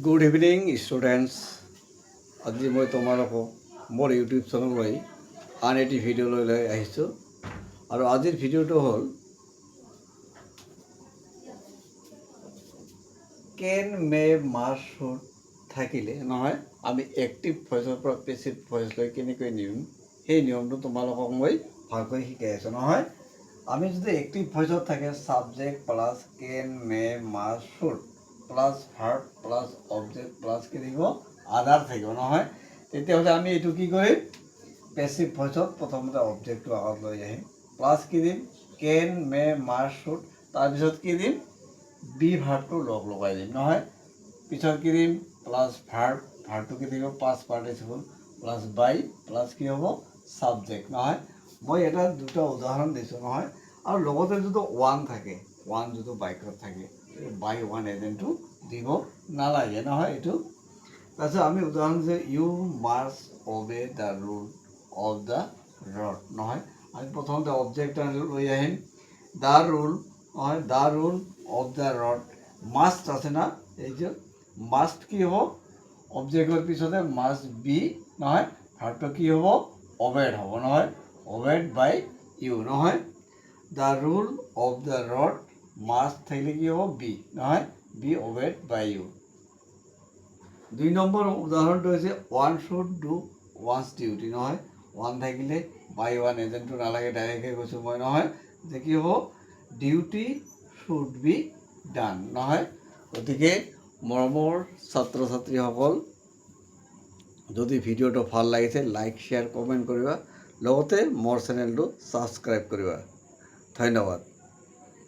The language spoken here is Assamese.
Good evening, students. আজি মই তোমালোকক মোৰ ইউটিউব চেনেললৈ আন এটি ভিডিঅ' লৈ আহিছোঁ আৰু আজিৰ ভিডিঅ'টো হ'ল কেন মে মাছ শুড থাকিলে নহয় আমি এক্টিভ ভইচৰ পৰা পেছিভ ভইচলৈ কেনেকৈ নিম সেই নিয়মটো তোমালোকক মই ভালকৈ শিকাই আছোঁ নহয়। আমি যদি এক্টিভ ভইচত থাকে subject plus can may must should plus verb plus object plus কি থাকিব আদাৰ থাকিব নহয়, তেতিয়াহ'লে আমি এইটো কি কৰিম পেছিভ ভইচত প্ৰথমতে অবজেক্টটো আগত লৈ আহিম, প্লাছ কি দিম কেন মে মাছ শুড, তাৰপিছত কি দিম বি ভাৰ্বটো লগাই দিম নহয়, পিছত কি দিম প্লাছ ভাৰ্বটো কি থাকিব পাষ্ট পাৰ্টিচিপল প্লাছ বাই প্লাছ কি হ'ব ছাবজেক্ট নহয়। মই এটা দুটা উদাহৰণ দিছোঁ নহয়, আৰু লগতে যিটো ওৱান থাকে ওৱান যিটো বাক্যত থাকে বাই ওৱান এজেণ্টটো দিব নালাগে নহয় এইটো। তাৰপিছত আমি উদাহৰণ দিছোঁ you must obey the rule of the road নহয়, আমি প্ৰথমতে অবজেক্ট লৈ আহিম দ্য ৰুল নহয়, the rule of the road must আছে না, এই যে মাষ্ট কি হ'ব অবজেক্টৰ পিছতে মাষ্ট বি নহয়, ভাৰ্বটো কি হ'ব অবেড হ'ব নহয়, অবেড বাই ইউ নহয়, the rule of the road must থাকিলে কি হ'ব বি নহয়, বি অবেড বাই ইউ। 2 নম্বৰ উদাহৰণটো হৈছে ওৱান শুড ডু ওৱানছ ডিউটি নহয়, ওৱান থাকিলে বাই ওৱান এজেণ্টটো নালাগে ডাইৰেক্টকৈ কৈছোঁ মই নহয়, যে কি হ'ব ডিউটি শুড বি ডান নহয়। গতিকে মৰমৰ ছাত্ৰ ছাত্ৰীসকল, যদি ভিডিঅ'টো ভাল লাগিছে লাইক শ্বেয়াৰ কমেণ্ট কৰিবা, লগতে মোৰ চেনেলটো ছাবস্ক্ৰাইব কৰিবা। ধন্যবাদ।